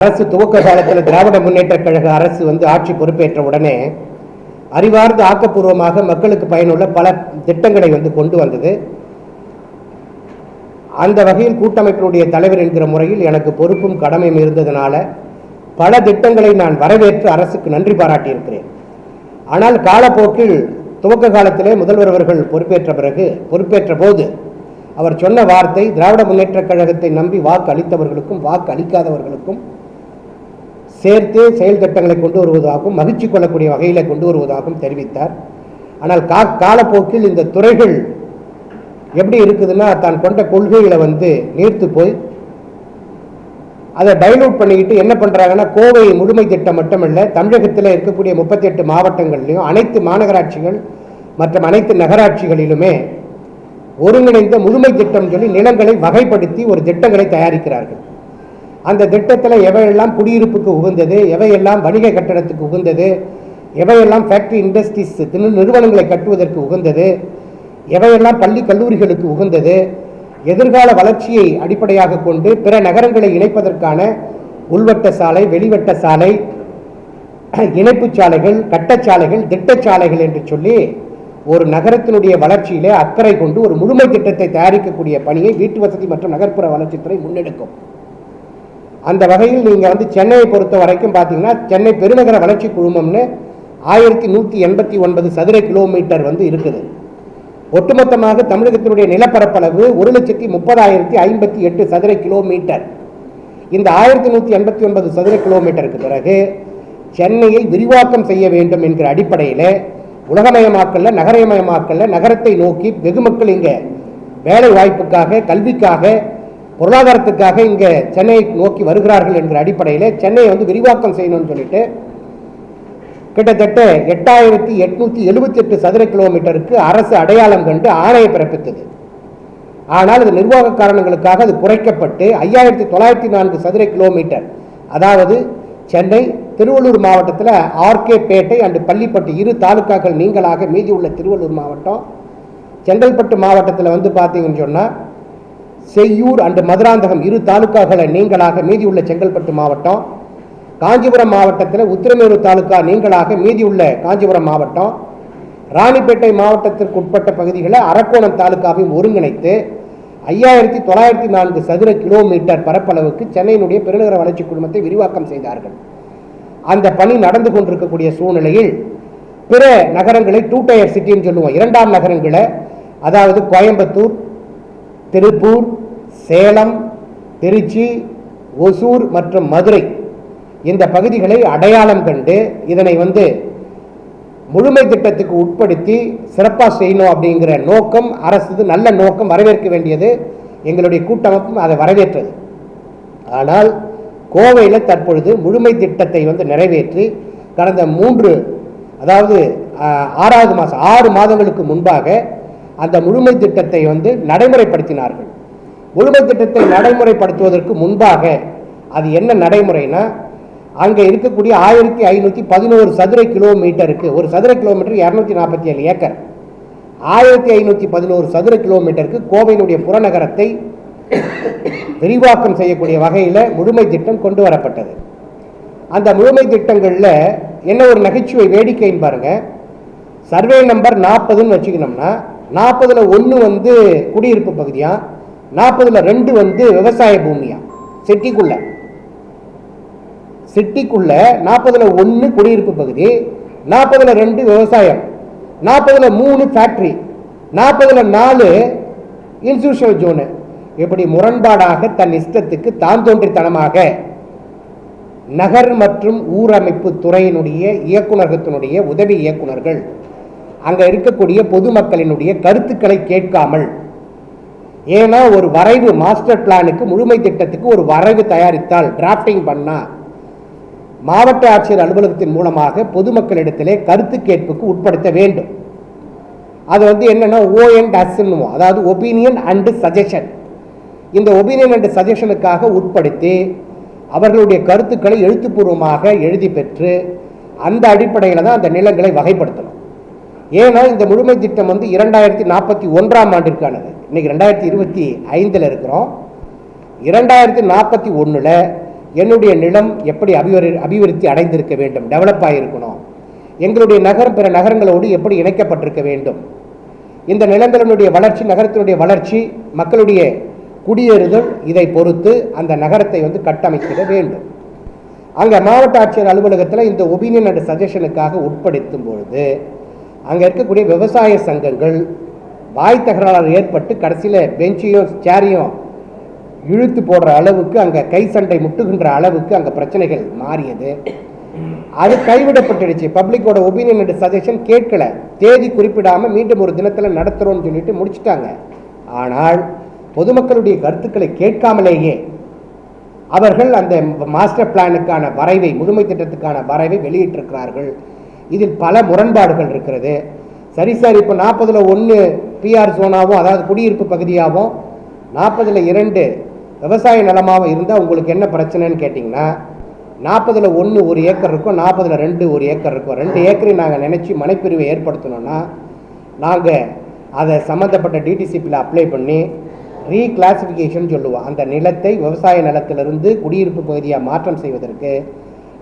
அரசு துவக்க காலத்தில் திராவிட முன்னேற்ற கழக அரசு ஆட்சி பொறுப்பேற்ற உடனே அறிவார்ந்த ஆக்கப்பூர்வமாக மக்களுக்கு பயனுள்ள பல திட்டங்களை கொண்டு வந்தது. அந்த வகையில் கூட்டமைப்பினுடைய தலைவர் என்கிற முறையில் எனக்கு பொறுப்பும் கடமையும் இருந்ததனால பல திட்டங்களை நான் வரவேற்று அரசுக்கு நன்றி பாராட்டியிருக்கிறேன். ஆனால் காலப்போக்கில் துவக்க காலத்திலே முதல்வர் அவர்கள் பொறுப்பேற்ற போது அவர் சொன்ன வார்த்தை, திராவிட முன்னேற்ற கழகத்தை நம்பி வாக்கு அளித்தவர்களுக்கும் வாக்கு அளிக்காதவர்களுக்கும் சேர்த்து செயல் திட்டங்களை கொண்டு வருவதாகவும் மகிழ்ச்சி கொள்ளக்கூடிய வகையில் கொண்டு வருவதாகவும் தெரிவித்தார். ஆனால் காலப்போக்கில் இந்த துறைகள் எப்படி இருக்குதுன்னா, தான் கொண்ட கொள்கைகளை நீர்த்து போய் அதை டைலூட் பண்ணிக்கிட்டு என்ன பண்ணுறாங்கன்னா, கோவை முழுமை திட்டம் மட்டுமல்ல, தமிழகத்தில் இருக்கக்கூடிய 38 மாவட்டங்கள்லையும் அனைத்து மாநகராட்சிகள் மற்றும் அனைத்து நகராட்சிகளிலுமே ஒருங்கிணைந்த முழுமை திட்டம் சொல்லி நிலங்களை வகைப்படுத்தி ஒரு திட்டங்களை தயாரிக்கிறார்கள். அந்த திட்டத்தில் எவையெல்லாம் குடியிருப்புக்கு உகந்தது, எவையெல்லாம் வணிக கட்டடத்துக்கு உகந்தது, எவையெல்லாம் ஃபேக்டரி இண்டஸ்ட்ரீஸ் நிறுவனங்களை கட்டுவதற்கு உகந்தது, எவையெல்லாம் பள்ளி கல்லூரிகளுக்கு உகந்தது, எதிர்கால வளர்ச்சியை அடிப்படையாக கொண்டு பிற நகரங்களை இணைப்பதற்கான உள்வட்ட சாலை, வெளிவட்ட சாலை, இணைப்பு சாலைகள், கட்டச்சாலைகள், திட்டச்சாலைகள் என்று சொல்லி ஒரு நகரத்தினுடைய வளர்ச்சியிலே அக்கறை கொண்டு ஒரு முழுமை திட்டத்தை தயாரிக்கக்கூடிய பணியை வீட்டு வசதி மற்றும் நகர்ப்புற வளர்ச்சித்துறை முன்னெடுக்கும். அந்த வகையில் நீங்கள் சென்னையை பொறுத்த வரைக்கும் பார்த்தீங்கன்னா, சென்னை பெருநகர வளர்ச்சி குழுமம்னு 1189 சதுர கிலோமீட்டர் இருக்குது. ஒட்டுமொத்தமாக தமிழகத்தினுடைய நிலப்பரப்பளவு 1,30,058 சதுர கிலோமீட்டர். இந்த 1189 சதுர கிலோமீட்டருக்கு பிறகு சென்னையை விரிவாக்கம் செய்ய வேண்டும் என்கிற அடிப்படையில் உலகமயமாக்கல்ல, நகரமயமாக்கல்ல, நகரத்தை நோக்கி வெகு மக்கள் இங்கே வேலை வாய்ப்புக்காக, கல்விக்காக, பொருளாதாரத்துக்காக இங்கே சென்னையை நோக்கி வருகிறார்கள் என்கிற அடிப்படையில் சென்னையை விரிவாக்கம் செய்யணும்னு சொல்லிட்டு கிட்டத்தட்ட 8,878 சதுர கிலோமீட்டருக்கு அரசு அடையாளம் கண்டு ஆணையை பிறப்பித்தது. ஆனால் அது நிர்வாக காரணங்களுக்காக அது குறைக்கப்பட்டு 5,904 சதுர கிலோமீட்டர், அதாவது சென்னை, திருவள்ளூர் மாவட்டத்தில் ஆர்கே பேட்டை அண்டு பள்ளிப்பட்டு 2 தாலுக்காக்கள் நீங்களாக மீதி உள்ள திருவள்ளூர் மாவட்டம், செங்கல்பட்டு மாவட்டத்தில் பார்த்தீங்கன்னு சொன்னால் செய்யூர் அண்டு மதுராந்தகம் 2 தாலுக்காக்களை நீங்களாக மீதி உள்ள செங்கல்பட்டு மாவட்டம், காஞ்சிபுரம் மாவட்டத்தில் உத்திரமேரூர் தாலுக்கா நீங்களாக மீதி உள்ள காஞ்சிபுரம் மாவட்டம், ராணிப்பேட்டை மாவட்டத்திற்கு உட்பட்ட பகுதிகளை அரக்கோணம் தாலுக்காவையும் ஒருங்கிணைத்து 5,904 சதுர கிலோமீட்டர் பரப்பளவுக்கு சென்னையினுடைய பெருநகர வளர்ச்சி குழுமத்தை விரிவாக்கம் செய்தார்கள். அந்த பணி நடந்து கொண்டிருக்கக்கூடிய சூழ்நிலையில் பிற நகரங்களை 2 டயர் சிட்டின்னு சொல்லுவோம், 2ஆம் நகரங்களை, அதாவது கோயம்புத்தூர், திருப்பூர், சேலம், திருச்சி, ஒசூர் மற்றும் மதுரை, இந்த பகுதிகளை அடையாளம் கண்டு இதனை முழுமை திட்டத்துக்கு உட்படுத்தி சிறப்பாக செய்யணும் அப்படிங்கிற நோக்கம் அரசு, நல்ல நோக்கம், வரவேற்க வேண்டியது. எங்களுடைய கூட்டமைப்பும் அதை வரவேற்றது. ஆனால் கோவையில் தற்பொழுது முழுமை திட்டத்தை நிறைவேற்றி கடந்த 6வது மாதம் 6 மாதங்களுக்கு முன்பாக அந்த முழுமை திட்டத்தை நடைமுறைப்படுத்தினார்கள். முழுமை திட்டத்தை நடைமுறைப்படுத்துவதற்கு முன்பாக அது என்ன நடைமுறைனா, அங்கே இருக்கக்கூடிய 1,511 சதுர கிலோமீட்டருக்கு, ஒரு சதுர கிலோமீட்டர் 247 ஏக்கர், 1,511 சதுர கிலோமீட்டருக்கு கோவையினுடைய புறநகரத்தை விரிவாக்கம் செய்யக்கூடிய வகையில் முழுமை திட்டம் கொண்டு வரப்பட்டது. அந்த முழுமை திட்டங்களில் என்ன ஒரு நகைச்சுவை வேடிக்கைன்னு பாருங்க. சர்வே நம்பர் 40ன்னு வச்சுக்கணும்னா 40ல் 1 குடியிருப்பு பகுதியா, 40ல் 2 விவசாய பூமியா, சிட்டிக்குள்ள 40ல் 1 குடியிருப்பு பகுதி, 40ல் 2 விவசாயம், 40ல் 3 ஃபேக்டரி, 40ல் 4 இன்ஸ்டிடியூஷனல் ஜோனு. இப்படி முரண்பாடாக தன் இஷ்டத்துக்கு தான் தோன்றித்தனமாக நகர் மற்றும் ஊரமைப்பு துறையினுடைய இயக்குநரகத்தினுடைய உதவி இயக்குநர்கள் அங்கே இருக்கக்கூடிய பொதுமக்களினுடைய கருத்துக்களை கேட்காமல், ஏன்னா ஒரு வரைவு மாஸ்டர் பிளானுக்கு, முழுமை திட்டத்துக்கு ஒரு வரைவு தயாரித்தால், டிராஃப்டிங் பண்ணால் மாவட்ட ஆட்சியர் அலுவலகத்தின் மூலமாக பொதுமக்களிடத்திலே கருத்து கேட்புக்கு உட்படுத்த வேண்டும். அது என்னன்னா OS, அதாவது ஒப்பீனியன் அண்ட் சஜஷன். இந்த ஒப்பீனியன் அண்ட் சஜஷனுக்காக உட்படுத்தி அவர்களுடைய கருத்துக்களை எழுத்துப்பூர்வமாக எழுதி பெற்று அந்த அடிப்படையில் தான் அந்த நிலங்களை வகைப்படுத்தணும். ஏன்னா இந்த முழுமை திட்டம் 2041ஆம் ஆண்டிற்கானது. இன்னைக்கு 2025 இருக்கிறோம். 2041 என்னுடைய நிலம் எப்படி அபிவிருத்தி அடைந்திருக்க வேண்டும், டெவலப் ஆகியிருக்கணும், எங்களுடைய நகரம் பிற நகரங்களோடு எப்படி இணைக்கப்பட்டிருக்க வேண்டும், இந்த நிலங்களினுடைய வளர்ச்சி, நகரத்தினுடைய வளர்ச்சி, மக்களுடைய குடியேறுதல், இதை பொறுத்து அந்த நகரத்தை கட்டமைக்க வேண்டும். அங்கே மாவட்ட ஆட்சியர் அலுவலகத்தில் இந்த ஒப்பீனியன் அண்ட் சஜஷனுக்காக உட்படுத்தும் பொழுது அங்கே இருக்கக்கூடிய விவசாய சங்கங்கள் வாய் தகராறு ஏற்பட்டு கடைசியில் பெஞ்சையும் சேரையும் இழுத்து போடுற அளவுக்கு, அங்கே கை சண்டை முட்டுகின்ற அளவுக்கு அங்கே பிரச்சனைகள் மாறியது. அது கைவிடப்பட்டுடுச்சு. பப்ளிக்கோட ஒப்பீனியன் அண்ட் சஜஷன் கேட்கல, தேதி குறிப்பிடாமல் மீண்டும் ஒரு தினத்தில் நடத்துகிறோன்னு சொல்லிட்டு முடிச்சுட்டாங்க. ஆனால் பொதுமக்களுடைய கருத்துக்களை கேட்காமலேயே அவர்கள் அந்த மாஸ்டர் பிளானுக்கான வரைவை, முழுமை திட்டத்துக்கான வரைவை வெளியிட்டிருக்கிறார்கள். இதில் பல முரண்பாடுகள் இருக்கிறது. சரி சார், இப்போ 40ல் 1 பிஆர் ஜோனாகவும், அதாவது குடியிருப்பு பகுதியாகவும், 40ல் 2 விவசாய நிலமாகவும் இருந்தால் உங்களுக்கு என்ன பிரச்சனைன்னு கேட்டிங்கன்னா, 40ல் 1 1 ஏக்கர் இருக்கும், 40ல் 2 1 ஏக்கர் இருக்கும். 2 ஏக்கரையும் நாங்கள் நினச்சி மனைப்பிரிவை ஏற்படுத்தணும்னா நாங்கள் அதை சம்மந்தப்பட்ட டிடிசிபியில் அப்ளை பண்ணி ரீகிளாசிஃபிகேஷன் சொல்லுவோம். அந்த நிலத்தை விவசாய நிலத்திலிருந்து குடியிருப்பு பகுதியாக மாற்றம் செய்வதற்கு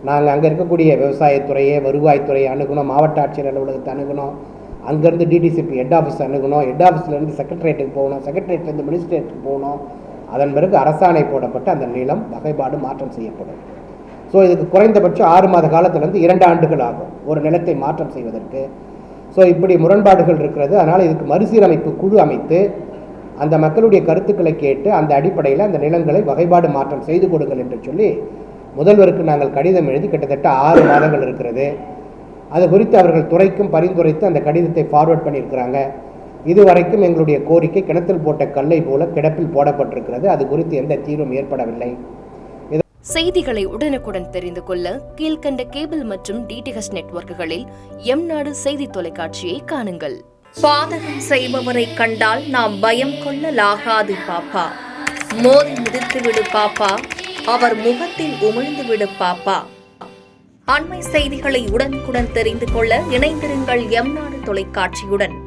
நாங்கள் அங்கே இருக்கக்கூடிய விவசாயத்துறையை, வருவாய்த்துறையை அணுகணும், மாவட்ட ஆட்சியர் அலுவலகத்தை அணுகணும், அங்கேருந்து டிடிசிபி ஹெட் ஆஃபீஸ் அணுகணும், ஹெட் ஆஃபீஸ்லேருந்து செக்ரட்டரியேட்டுக்கு போகணும், செக்ரட்டரியேட்லேருந்து மினிஸ்ட்ரேட்டுக்கு போகணும். அதன் பிறகு அரசாணை போடப்பட்டு அந்த நிலம் வகைப்பாடு மாற்றம் செய்யப்படும். ஸோ இதுக்கு குறைந்தபட்சம் 6 மாத காலத்திலேருந்து 2 ஆண்டுகள் ஆகும் ஒரு நிலத்தை மாற்றம் செய்வதற்கு. ஸோ இப்படி முரண்பாடுகள் இருக்கிறது. அதனால் இதுக்கு மறுசீரமைப்பு குழு அமைத்து அந்த மக்களுடைய கருத்துக்களை கேட்டு அந்த அடிப்படையில் அந்த நிலங்களை வகைப்பாடு மாற்றம் செய்து கொடுங்கள் என்று சொல்லி முதல்வருக்கு நாங்கள் கடிதம் எழுதி கிட்டத்தட்ட 6 மாதங்கள் இருக்கிறது. அது குறித்து அவர்கள் துறைக்கும் பரிந்துரைத்து அந்த கடிதத்தை ஃபார்வர்ட் பண்ணியிருக்கிறாங்க. இதுவரைக்கும் எங்களுடைய கோரிக்கை கிணத்தில் போட்ட கல்லை போல கிடப்பில் போடப்பட்டிருக்கிறது. அது குறித்து எந்த தீர்வும் ஏற்படவில்லை. செய்திகளை உடனுக்குடன் தெரிந்து கொள்ள கீழ்கண்ட கேபிள் மற்றும் டிடிஹெச் நெட்வொர்க்குகளில் எம்நாடு செய்தி தொலைக்காட்சியை காணுங்கள். பாதகம் செய்பவரை கண்டால் நாம் பயம் கொள்ளலாகாது பாப்பா. மோதி மிதித்து விடு பாப்பா, அவர் முகத்தில் உமிழ்ந்து விடு பாப்பா. அண்மை செய்திகளை உடனுக்குடன் தெரிந்து கொள்ள இணைந்திருங்கள் எம்நாடு தொலைக்காட்சியுடன்.